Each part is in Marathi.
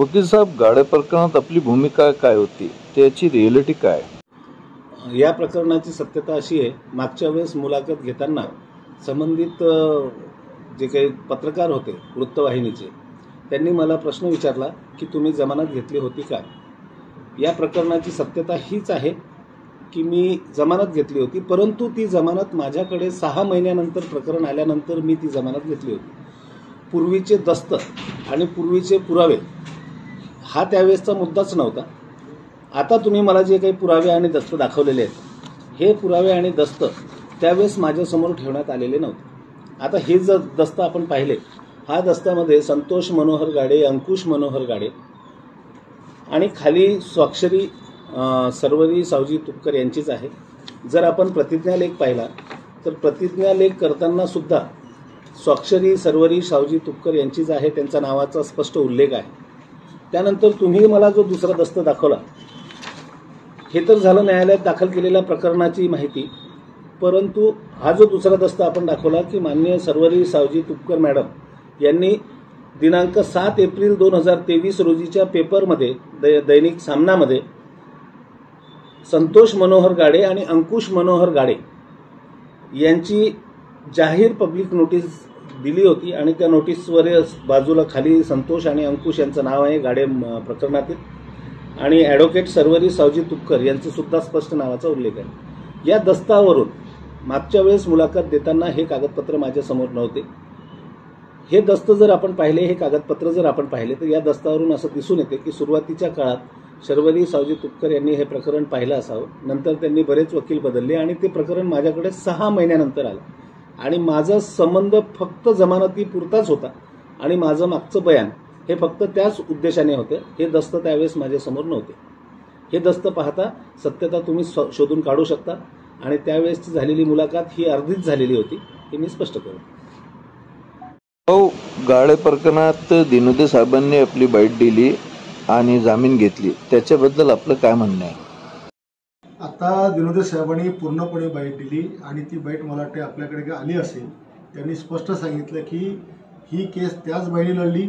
वकील साहेब, गाडे प्रकरणात आपली भूमिका काय होती, त्याची रिअलिटी काय? या प्रकरणाची सत्यता अशी आहे, मागच्या वेळेस मुलाखत घेताना संबंधित जे काही पत्रकार होते वृत्तवाहिनीचे, त्यांनी मला प्रश्न विचारला की तुम्ही जमानत घेतली होती का? या प्रकरणाची सत्यता हीच आहे की मी जमानत घेतली होती, परंतु ती जमानत माझ्याकडे 6 महिन्यानंतर प्रकरण आल्यानंतर मी ती जमानत घेतली होती. पूर्वीचे दस्त आणि पूर्वीचे पुरावे हा त्यावेळेसचा मुद्दाच नव्हता. आता तुम्ही मला जे काही पुरावे आणि दस्त दाखवलेले आहेत, हे पुरावे आणि दस्त त्यावेळेस माझ्यासमोर ठेवण्यात आलेले नव्हते. आता हे जर दस्त आपण पाहिले, हा दस्तामध्ये संतोष मनोहर गाडे, अंकुश मनोहर गाडे आणि खाली स्वाक्षरी सर्वरी सावजी तुपकर यांचीच आहे. जर आपण प्रतिज्ञालेख पाहिला तर प्रतिज्ञालेख करताना सुद्धा स्वाक्षरी सर्वरी सावजी तुपकर यांचीच आहे, त्यांच्या नावाचा स्पष्ट उल्लेख आहे. त्यानंतर तुम्ही मला जो दुसरा दस्त दाखवला, हे तर झालं न्यायालयात दाखल केलेल्या प्रकरणाची माहिती, परंतु हा जो दुसरा दस्त आपण दाखवला की माननीय सर्वरी सावजी तुपकर मॅडम यांनी दिनांक 7 एप्रिल 2023 रोजीच्या पेपरमध्ये दैनिक सामनामध्ये संतोष मनोहर गाडे आणि अंकुश मनोहर गाडे यांची जाहीर पब्लिक नोटीस दिली होती आणि त्या नोटीसवर बाजूला खाली संतोष आणि अंकुश यांचं नाव आहे गाडे प्रकरणातील, आणि ॲडव्होकेट सर्वरी सावजी तुपकर यांचं सुद्धा स्पष्ट नावाचा उल्लेख आहे. या दस्तावरून मागच्या वेळेस मुलाखत देताना हे कागदपत्र माझ्यासमोर नव्हते. हे दस्त जर आपण पाहिले, हे कागदपत्र जर आपण पाहिले, तर या दस्तावरून असं दिसून येते की सुरुवातीच्या काळात सर्वरी सावजी तुपकर यांनी हे प्रकरण पाहिलं असावं. नंतर त्यांनी बरेच वकील बदलले आणि ते प्रकरण माझ्याकडे 6 महिन्यानंतर आलं आणि माझा संबंध फक्त जमानतीपुरताच होता आणि माझं मागचं बयान हे फक्त त्याच उद्देशाने होते. हे दस्त त्यावेळेस माझ्यासमोर नव्हते. हे दस्त पाहता सत्यता तुम्ही शोधून काढू शकता आणि त्यावेळेसची झालेली मुलाखत ही अर्धीच झालेली होती, हे मी स्पष्ट करू. गाडे प्रकरणात दिनोदे साहेबांनी आपली बाईट दिली आणि जामीन घेतली, त्याच्याबद्दल आपलं काय म्हणणं आहे? आता दिनोदे साहेबांनी पूर्णपणे बाईट दिली आणि ती बाईट मला वाटते आपल्याकडे आली असेल. त्यांनी स्पष्ट सांगितलं की ही केस त्याच बाईने लढली,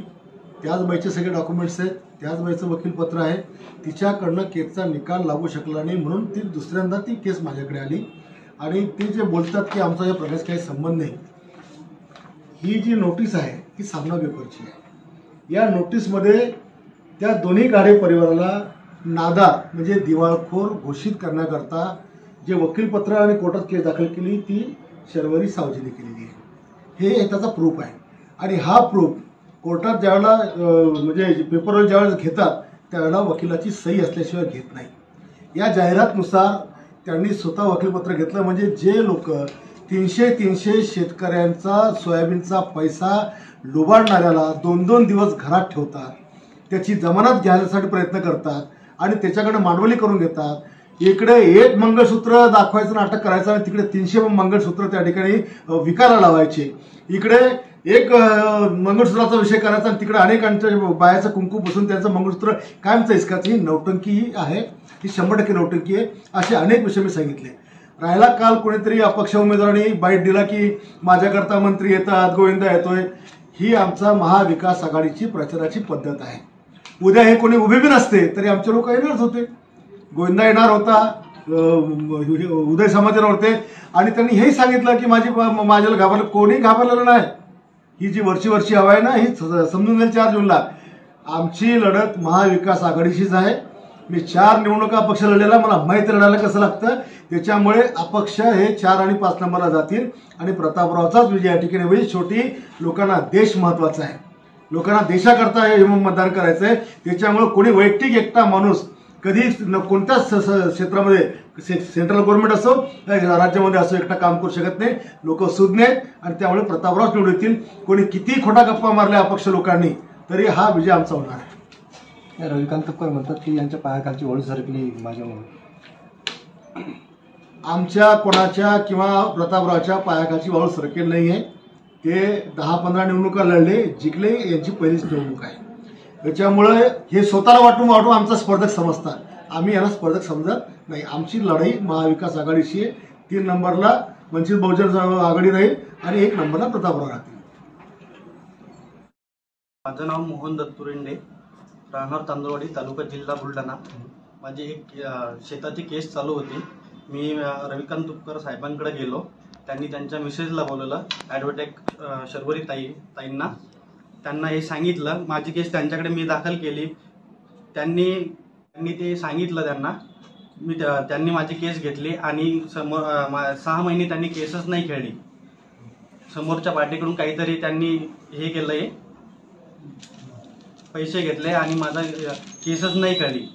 त्याच बाईचे सगळे डॉक्युमेंट्स आहेत, त्याच बाईचं वकीलपत्र आहे, तिच्याकडनं केसचा निकाल लागू शकला नाही म्हणून ती दुसऱ्यांदा ती केस माझ्याकडे आली. आणि ते जे बोलतात की आमचा या प्रकाराशी काही संबंध नाही, ही जी नोटीस आहे ती सामना पेपरची आहे. या नोटीसमध्ये त्या दोन्ही गाडे परिवाराला नादार म्हणजे दिवाळखोर घोषित करण्याकरता जे वकीलपत्र आणि कोर्टात केस दाखल केली ती सर्वरी सावजीने केलेली आहे. हे त्याचा प्रूफ आहे आणि हा प्रूफ कोर्टात ज्यावेळेला म्हणजे पेपरवर ज्यावेळेस घेतात त्यावेळेला वकिलाची सही असल्याशिवाय घेत नाही. या जाहिरातनुसार त्यांनी स्वतः वकीलपत्र घेतलं, म्हणजे जे लोक 300 शेतकऱ्यांचा सोयाबीनचा पैसा लुबाडणाऱ्याला 2-2 दिवस घरात ठेवतात, त्याची जमानत घ्यायसाठी प्रयत्न करतात आणि त्याच्याकडे मांडवली करून घेतात. इकडे एक मंगळसूत्र दाखवायचं नाटक करायचं आणि तिकडे 300 मंगळसूत्र त्या ठिकाणी विकायला लावायचे. इकडे एक मंगळसूत्राचा विषय करायचा आणि तिकडे अनेकांच्या बायाचं कुंकू बसून त्यांचं मंगळसूत्र कायमचं इसकाचं. ही नौटंकी आहे, ही 100% नौटंकी आहे. असे अनेक विषय मी सांगितले. राहिला काल कोणीतरी अपक्ष उमेदवारांनी बाईट दिला की माझ्याकरता मंत्री येतात, गोविंदा येतोय. ही आमचा महाविकास आघाडीची प्रचाराची पद्धत आहे. उद्या हे कोणी उभे बी नसते तरी आमचे लोक येणारच होते. गोविंदा येणार होता, उदय समाजाला होते आणि त्यांनी हेही सांगितलं की माझ्याला घाबरलं. कोणी घाबरलेलं नाही. ही जी वरची हवा आहे ना, ही समजून जाईल 4 जूनला. आमची लढत महाविकास आघाडीशीच आहे. मी 4 निवडणुका अपक्ष लढलेला, मला माहिती लढायला कसं लागतं. त्याच्यामुळे अपक्ष हे 4 आणि 5 नंबरला जातील आणि प्रतापरावचाच विजय या ठिकाणी होईल. शेवटी लोकांना देश महत्वाचा आहे, लोकांना देशाकरता हे मतदान करायचं आहे. त्याच्यामुळे कोणी वैयक्तिक एकटा माणूस कधी कोणत्याच क्षेत्रामध्ये सेंट्रल गव्हर्नमेंट असो राज्यामध्ये असो एकटा काम करू शकत नाही. लोक सुज्ञ आहेत आणि त्यामुळे प्रतापराव निवडून येतील. कोणी किती खोटा गप्पा मारल्या अपक्ष लोकांनी तरी हा विजय आमचा होणार आहे. रविकांत तुपकर म्हणतात की यांच्या पायाखालची वळू सरकली माझ्यामुळे. आमच्या कोणाच्या किंवा प्रतापरावच्या पायाखालची वाळू सरकेल नाही आहे. ते 10-15 निवडणुका लढले, जिंकले. यांची पहिलीच निवडणूक आहे. त्याच्यामुळे हे स्वतःला वाटून आमचा स्पर्धक समजतात. आम्ही यांना स्पर्धक समजत नाही. आमची लढाई महाविकास आघाडीशी आहे. 3 नंबरला वंचित बहुजन आघाडी राहील आणि 1 नंबरला प्रतापराव राहतील. माझं नाव मोहन दत्तुरेंडे. राहणार तांदूळवाडी, तालुका जिल्हा बुलढाणा. माझी एक शेताची केस चालू होती. मी रविकांत तुपकर साहेबांकडे गेलो. त्यांनी त्यांच्या मिसेसला बोलवलं, ॲडव्होकेट शर्वरी ताईंना. त्यांना हे सांगितलं, माझी केस त्यांच्याकडे मी दाखल केली. त्यांनी ते सांगितलं त्यांना. त्यांनी माझी केस घेतली आणि 6 महिने त्यांनी केसच नाही खेळली. समोरच्या पार्टीकडून काहीतरी त्यांनी हे केलं, पैसे घेतले आणि माझा केसच नाही खेळली.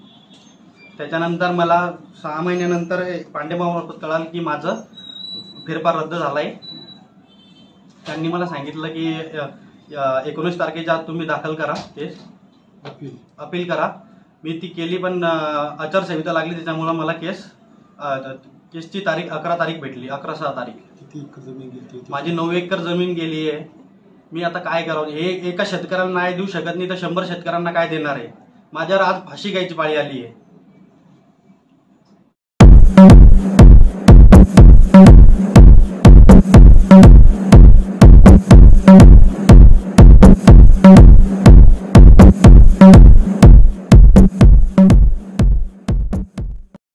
त्याच्यानंतर मला 6 महिन्यानंतर पांडेमामार्फत कळालं की माझं फेरफार रद्द झाला आहे. त्यांनी मला सांगितलं की 19 तारखेच्या आत तुम्ही दाखल करा, केस अपील करा. मी ती केली, पण आचारसंहिता लागली, त्याच्यामुळं मला केसची तारीख 11 तारीख भेटली, 11/6 तारीख. किती एकर जमीन गेली? माझी 9 एकर जमीन गेली आहे. मी आता काय करावं? हे एका शेतकऱ्याला नाही देऊ शकत, नाही तर 100 शेतकऱ्यांना काय देणार आहे? माझ्यावर आज फाशी घ्यायची पाळी आली आहे.